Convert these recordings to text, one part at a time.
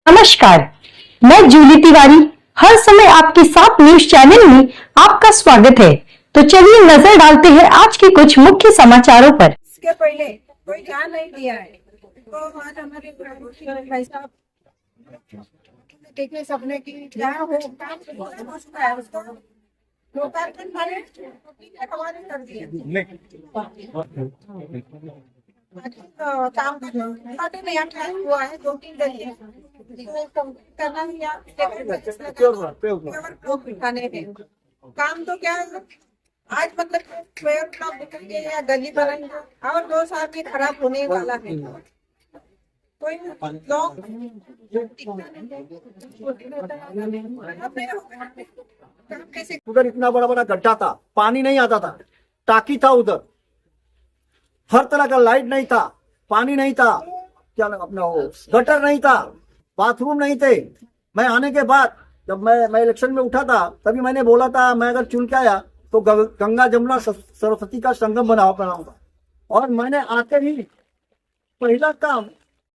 नमस्कार, मैं जूली तिवारी हर समय आपके साथ न्यूज चैनल में आपका स्वागत है। तो चलिए नजर डालते हैं आज के कुछ मुख्य समाचारों पर। इसके पहले कोई ध्यान नहीं दिया है तो आज हमारे भाई साहब देखिए सपने की क्या हो काम है उसको लोकार्पण वाले हवाले कर दिए काम नया ट्रैक हुआ है 2-3 गलियां करना काम तो क्या है आज मतलब ब्लॉक निकल गए या गली बनेंगे और 2 साल में खराब होने वाला है। कोई लोग उधर इतना बड़ा बड़ा गड्ढा था, पानी नहीं आता था, टाकी था उधर, हर तरह का लाइट नहीं था, पानी नहीं था, क्या अपना वो गटर नहीं था, बाथरूम नहीं थे। मैं आने के बाद जब मैं इलेक्शन में उठा था तभी मैंने बोला था मैं अगर चुन के आया तो गंगा जमुना सरस्वती का संगम बनाऊंगा और मैंने आते ही पहला काम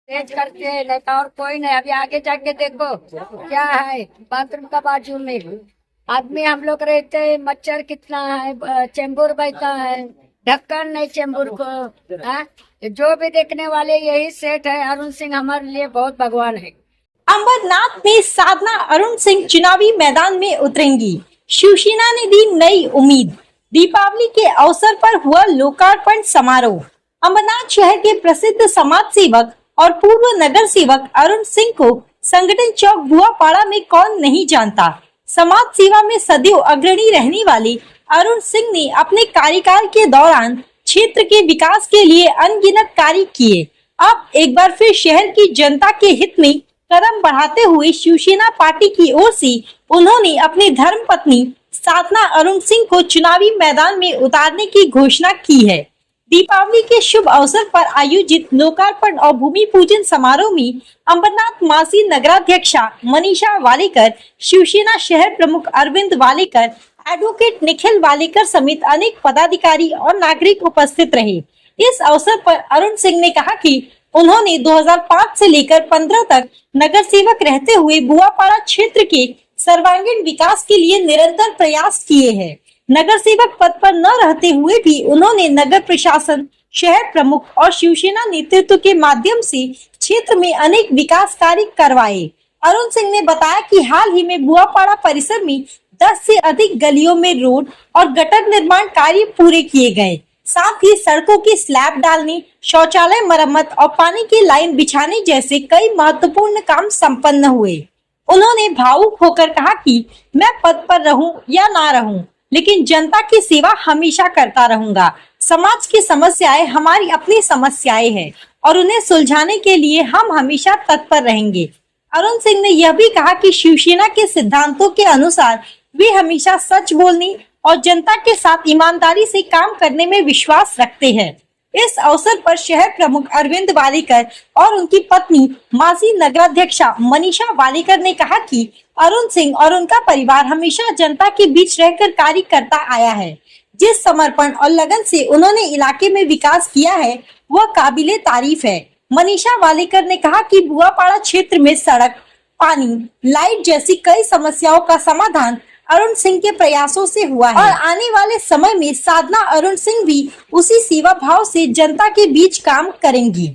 तेज करते रहता और कोई नहीं। अभी आगे जाके देखो क्या है बाथरूम का बाजू में आदमी हम लोग रहते हैं, मच्छर कितना है, चेंबूर बहता है, ढक्कन नहीं चेंबूर को है? जो भी देखने वाले यही सेठ है। अरुण सिंह हमारे लिए बहुत भगवान है। अंबरनाथ में साधना अरुण सिंह चुनावी मैदान में उतरेंगी, शिवसेना ने दी नई उम्मीद। दीपावली के अवसर पर हुआ लोकार्पण समारोह। अंबरनाथ शहर के प्रसिद्ध समाज सेवक और पूर्व नगर सेवक अरुण सिंह को संगठन चौक बुआपाड़ा में कौन नहीं जानता। समाज सेवा में सदैव अग्रणी रहने वाले अरुण सिंह ने अपने कार्यकाल के दौरान क्षेत्र के विकास के लिए अनगिनत कार्य किए। अब एक बार फिर शहर की जनता के हित में कदम बढ़ाते हुए शिवसेना पार्टी की ओर से उन्होंने अपनी धर्म पत्नी साधना अरुण सिंह को चुनावी मैदान में उतारने की घोषणा की है। दीपावली के शुभ अवसर पर आयोजित लोकार्पण और भूमि पूजन समारोह में अंबरनाथ मासी नगराध्यक्षा मनीषा वालेकर, शिवसेना शहर प्रमुख अरविंद वालेकर, एडवोकेट निखिल वालेकर समेत अनेक पदाधिकारी और नागरिक उपस्थित रहे। इस अवसर पर अरुण सिंह ने कहा कि उन्होंने 2005 से लेकर 15 तक नगर सेवक रहते हुए बुआपाड़ा क्षेत्र के सर्वांगीण विकास के लिए निरंतर प्रयास किए हैं। नगर सेवक पद पर न रहते हुए भी उन्होंने नगर प्रशासन, शहर प्रमुख और शिवसेना नेतृत्व के माध्यम से क्षेत्र में अनेक विकास कार्य करवाए। अरुण सिंह ने बताया कि हाल ही में बुआपाड़ा परिसर में 10 से अधिक गलियों में रोड और गटर निर्माण कार्य पूरे किए गए। साथ ही सड़कों की स्लैब डालने, शौचालय मरम्मत और पानी की लाइन बिछाने जैसे कई महत्वपूर्ण काम संपन्न हुए। उन्होंने भावुक होकर कहा कि मैं पद पर रहूं या ना रहूं, लेकिन जनता की सेवा हमेशा करता रहूंगा। समाज की समस्याएं हमारी अपनी समस्याएं हैं और उन्हें सुलझाने के लिए हम हमेशा तत्पर रहेंगे। अरुण सिंह ने यह भी कहा कि शिवसेना के सिद्धांतों के अनुसार वे हमेशा सच बोलने और जनता के साथ ईमानदारी से काम करने में विश्वास रखते हैं। इस अवसर पर शहर प्रमुख अरविंद वालेकर और उनकी पत्नी मासी नगराध्यक्षा मनीषा वालेकर ने कहा कि अरुण सिंह और उनका परिवार हमेशा जनता के बीच रहकर कार्य करता आया है। जिस समर्पण और लगन से उन्होंने इलाके में विकास किया है वह काबिले तारीफ है। मनीषा वालेकर ने कहा कि बुआपाड़ा क्षेत्र में सड़क, पानी, लाइट जैसी कई समस्याओं का समाधान अरुण सिंह के प्रयासों से हुआ है और आने वाले समय में साधना अरुण सिंह भी उसी सेवा भाव से जनता के बीच काम करेंगी।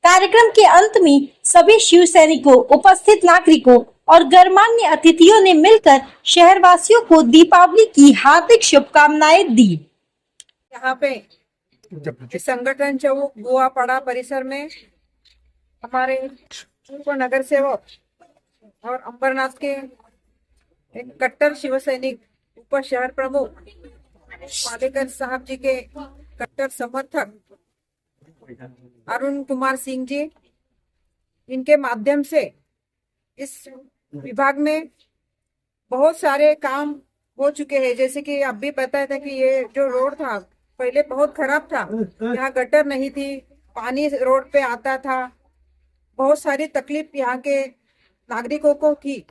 कार्यक्रम के अंत में सभी शिव सैनिकों, उपस्थित नागरिकों और गणमान्य अतिथियों ने मिलकर शहरवासियों को दीपावली की हार्दिक शुभकामनाएं दी। यहाँ पे संगठन चौक बुआपाड़ा परिसर में हमारे पूर्व नगर सेवक और अंबरनाथ के एक कट्टर शिव सैनिक, उप शहर प्रमुख वालेकर साहब जी के कट्टर समर्थक अरुण कुमार सिंह जी, इनके माध्यम से इस विभाग में बहुत सारे काम हो चुके हैं। जैसे कि आप भी पता था कि ये जो रोड था पहले बहुत खराब था, यहाँ गटर नहीं थी, पानी रोड पे आता था, बहुत सारी तकलीफ यहाँ के नागरिकों को थी।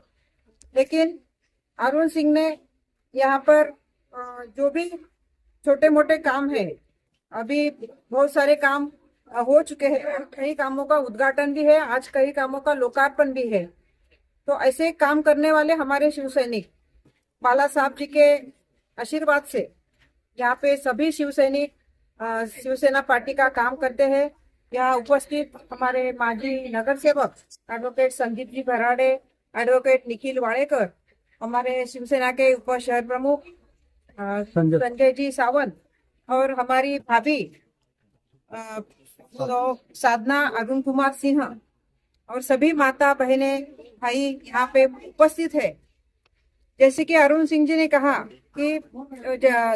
लेकिन अरुण सिंह ने यहाँ पर जो भी छोटे मोटे काम है, अभी बहुत सारे काम हो चुके हैं। कई कामों का उद्घाटन भी है, आज कई कामों का लोकार्पण भी है। तो ऐसे काम करने वाले हमारे शिव सैनिक बाला साहब जी के आशीर्वाद से यहाँ पे सभी शिव सैनिक शिवसेना पार्टी का काम करते हैं। यहाँ उपस्थित हमारे माजी नगर सेवक एडवोकेट संदीप जी भराड़े, एडवोकेट निखिल वाड़ेकर, हमारे शिवसेना के उप शहर प्रमुख संजय जी सावंत और हमारी भाभी तो साधना अरुण कुमार सिंह और सभी माता बहनें भाई यहाँ पे उपस्थित है। जैसे कि अरुण सिंह जी ने कहा कि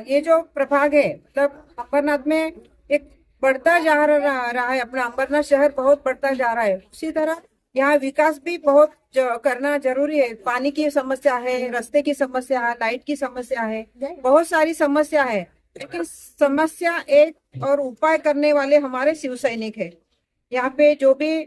ये जो प्रभाग है मतलब अंबरनाथ में एक बढ़ता जा रहा है, अपना अंबरनाथ शहर बहुत बढ़ता जा रहा है। उसी तरह यहाँ विकास भी बहुत करना जरूरी है। पानी की समस्या है, रास्ते की समस्या है, लाइट की समस्या है, बहुत सारी समस्या है, लेकिन समस्या एक और उपाय करने वाले हमारे शिव सैनिक है। यहाँ पे जो भी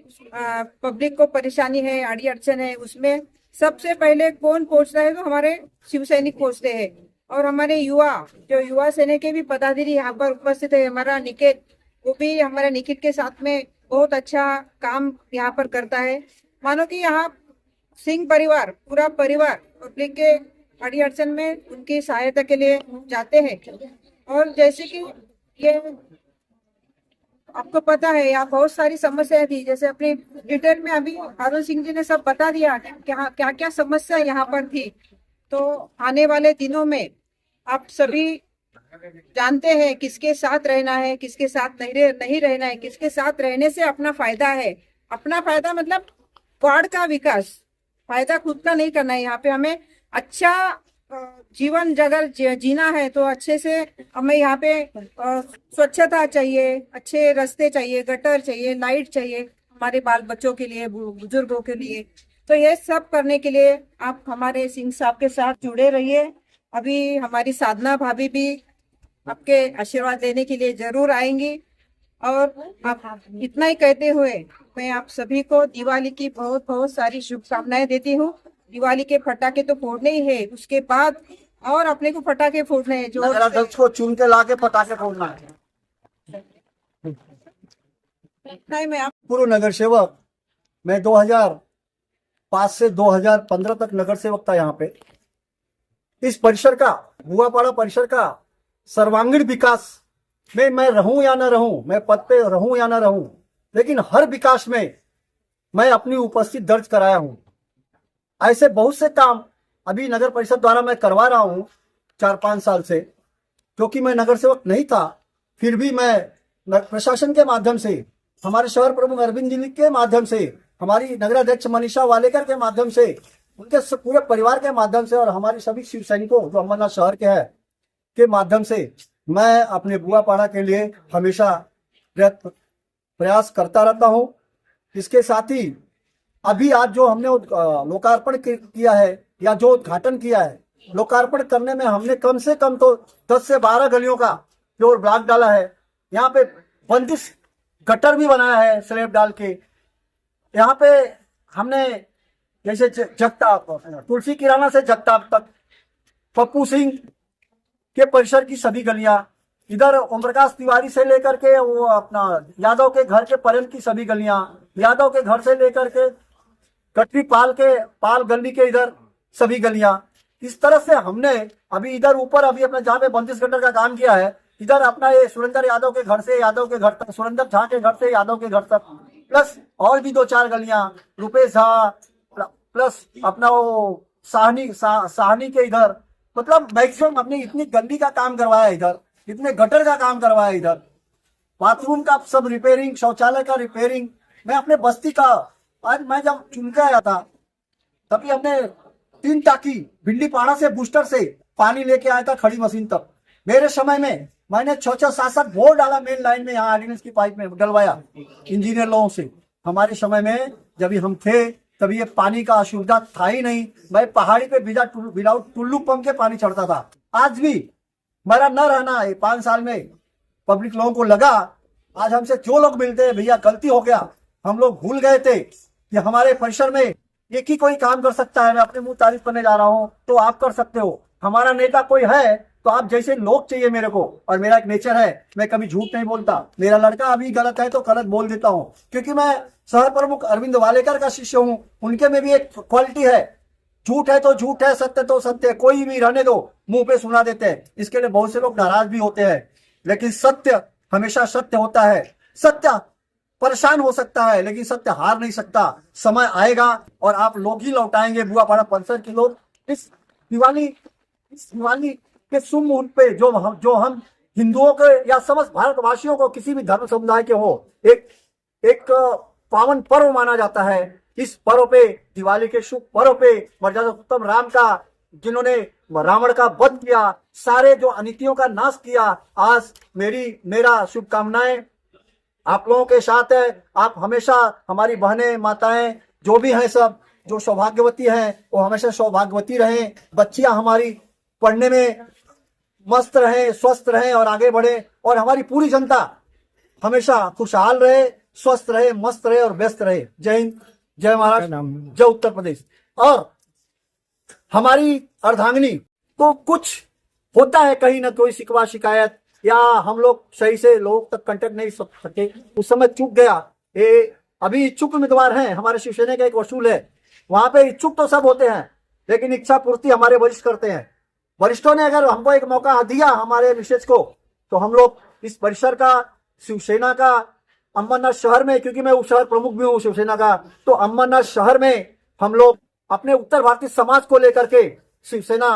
पब्लिक को परेशानी है, अड़ी अड़चन है, उसमें सबसे पहले कौन पहुंचता है तो हमारे शिव सैनिक पहुंचते हैं। और हमारे युवा सेना के भी पदाधिकारी यहाँ पर उपस्थित है। हमारा निकेत, वो भी हमारे निकेत के साथ में बहुत अच्छा काम यहाँ पर करता है। मानो कि यहाँ सिंह परिवार, पूरा परिवार पब्लिक के अड़ी अड़चन में उनकी सहायता के लिए जाते हैं। और जैसे कि ये आपको पता है यहाँ बहुत सारी समस्याएं थी, जैसे अपनी डिटेल में अभी अरुण सिंह जी ने सब बता दिया क्या क्या क्या समस्या यहाँ पर थी। तो आने वाले दिनों में आप सभी जानते हैं किसके साथ रहना है, किसके साथ नहीं रहना है। किसके साथ रहने से अपना फायदा है, अपना फायदा मतलब वार्ड का विकास, फायदा खुद का नहीं करना है। यहाँ पे हमें अच्छा जीवन अगर जीना है तो अच्छे से हमें यहाँ पे स्वच्छता चाहिए, अच्छे रास्ते चाहिए, गटर चाहिए, लाइट चाहिए हमारे बाल बच्चों के लिए, बुजुर्गों के लिए। तो ये सब करने के लिए आप हमारे सिंह साहब के साथ जुड़े रहिए। अभी हमारी साधना भाभी भी आपके आशीर्वाद लेने के लिए जरूर आएंगी। और आप इतना ही कहते हुए मैं आप सभी को दिवाली की बहुत बहुत सारी शुभकामनाएं देती हूँ। दिवाली के पटाखे तो फोड़ने ही है, उसके बाद और अपने को पटाखे फोड़ने हैं। जो नगराध्यक्ष को चुन के ला के पटाखे फोड़ना है। नहीं, मैं पूर्व नगर सेवक, मैं 2005 से 2015 तक नगर सेवक था। यहाँ पे इस परिसर का, बुआपाड़ा परिसर का सर्वांगीण विकास में मैं रहूं या ना रहूं, मैं पद पे रहूं या ना रहूं, लेकिन हर विकास में मैं अपनी उपस्थिति दर्ज कराया हूं। ऐसे बहुत से काम अभी नगर परिषद द्वारा मैं करवा रहा हूं 4-5 साल से, क्योंकि मैं नगर सेवक नहीं था, फिर भी मैं प्रशासन के माध्यम से, हमारे शहर प्रमुख अरविंद जी के माध्यम से, हमारी नगराध्यक्ष मनीषा वालेकर के माध्यम से, उनके पूरे परिवार के माध्यम से और हमारे सभी शिव सैनिकों जो अंबरनाथ शहर के हैं के माध्यम से मैं अपने बुआपाड़ा के लिए हमेशा प्रयास करता रहता हूं। इसके साथ ही अभी आज जो हमने लोकार्पण किया है या जो उद्घाटन किया है, लोकार्पण करने में हमने कम से कम तो 10 से 12 गलियों का जो ब्लॉक डाला है। यहाँ पे 32 गटर भी बनाया है स्लैब डाल के। यहाँ पे हमने जैसे जगताप, तुलसी किराना से जगताप तक, पप्पू सिंह के परिसर की सभी गलियां, इधर ओम प्रकाश तिवारी से लेकर के वो अपना यादव के घर के पर्यंत की सभी गलियां, यादव के घर से लेकर के कटरी पाल गली के इधर सभी गलियां, इस तरह से हमने अभी इधर ऊपर अभी अपना जहाँ पे 32 गटर का काम किया है, इधर अपना ये सुरेंद्र यादव के घर से यादव के घर तक, सुरेंद्र झा के घर से यादव के घर तक, प्लस और भी 2-4 गलियां, रुपेश झा, प्लस अपना वो साहनी के इधर, मतलब मैक्सिमम अपने इतनी गली का काम करवाया इधर, इतने गटर का काम करवाया इधर, बाथरूम का सब रिपेयरिंग, शौचालय का रिपेयरिंग। मैं अपने बस्ती का, आज मैं जब चुन के आया था तभी हमने 3 टाकी भिंडीपाड़ा से बूस्टर से पानी लेके आया था खड़ी मशीन तक। मेरे समय में मैंने 6-7 बोर डाला मेन लाइन में, यहाँ आर्डिनेंस की पाइप में डलवाया इंजीनियर लोगों से। हमारे समय में जब हम थे तभी ये पानी का असुविधा था ही नहीं। मैं पहाड़ी पे विदाउट टुल्लू पंप के पानी चढ़ता था। आज भी मेरा न रहना है 5 साल में पब्लिक लोगों को लगा, आज हमसे जो लोग मिलते हैं, भैया गलती हो गया, हम लोग भूल गए थे कि हमारे परिसर में एक ही कोई काम कर सकता है। मैं अपने मुंह तारीफ करने जा रहा हूँ तो आप कर सकते हो। हमारा नेता कोई है तो आप जैसे लोग चाहिए मेरे को। और मेरा एक नेचर है, मैं कभी झूठ नहीं बोलता। मेरा लड़का अभी गलत है तो गलत बोल देता हूँ, क्योंकि मैं शहर प्रमुख अरविंद वालेकर का शिष्य हूँ। उनके में भी एक क्वालिटी है, झूठ है तो झूठ है, सत्य तो सत्य है, कोई भी रहने दो, मुंह पे सुना देते हैं। इसके लिए बहुत से लोग नाराज भी होते हैं, लेकिन सत्य हमेशा सत्य होता है। सत्य परेशान हो सकता है, लेकिन सत्य हार नहीं सकता। समय आएगा और आप लोग ही लौटाएंगे। बुआपाड़ा परिसर के लोग इस दिवाली के शुभ मुहूर्त पे जो हम हिंदुओं के या समस्त भारतवासियों को, किसी भी धर्म समुदाय के हो, एक पावन पर्व माना जाता है। इस पर्व पे, दिवाली के शुभ पर्व पे, मर्यादा पुरुषोत्तम राम का, जिन्होंने रावण का वध किया, सारे जो अनितियों का नाश किया, आज मेरा शुभकामनाएं आप लोगों के साथ है। आप हमेशा, हमारी बहनें, माताएं जो भी हैं, सब जो सौभाग्यवती हैं वो हमेशा सौभाग्यवती रहें। बच्चियां हमारी पढ़ने में मस्त रहें, स्वस्थ रहें और आगे बढ़े। और हमारी पूरी जनता हमेशा खुशहाल रहे, स्वस्थ रहे, मस्त रहे और व्यस्त रहे। जय हिंद, जय महाराष्ट्र, जय उत्तर प्रदेश। और हमारी अर्धांगिनी तो कुछ होता है, कहीं ना कोई शिकवा शिकायत, या हम लोग सही से लोग तक कांटेक्ट नहीं सके, उस समय चूक गया। अभी इच्छुक उम्मीदवार हैं, हमारे शिवसेना का एक वसूल है, वहां पे इच्छुक तो सब होते हैं, लेकिन इच्छा पूर्ति हमारे वरिष्ठ करते हैं। वरिष्ठों ने अगर हमको एक मौका दिया, हमारे मिसेज को, तो हम लोग इस परिसर का, शिवसेना का, अम्बरनाथ शहर में, क्योंकि मैं उप शहर प्रमुख भी हूँ शिवसेना का, तो अम्बरनाथ शहर में हम लोग अपने उत्तर भारतीय समाज को लेकर के शिवसेना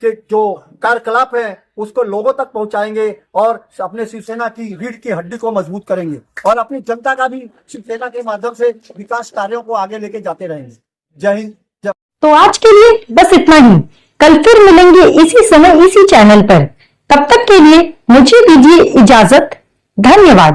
के जो कार्यकलाप है उसको लोगों तक पहुंचाएंगे और अपने शिवसेना की रीढ़ की हड्डी को मजबूत करेंगे और अपनी जनता का भी शिवसेना के माध्यम से विकास कार्यों को आगे लेके जाते रहेंगे। जय हिंद। तो आज के लिए बस इतना ही। कल फिर मिलेंगे इसी समय इसी चैनल पर। तब तक के लिए मुझे दीजिए इजाजत। धन्यवाद।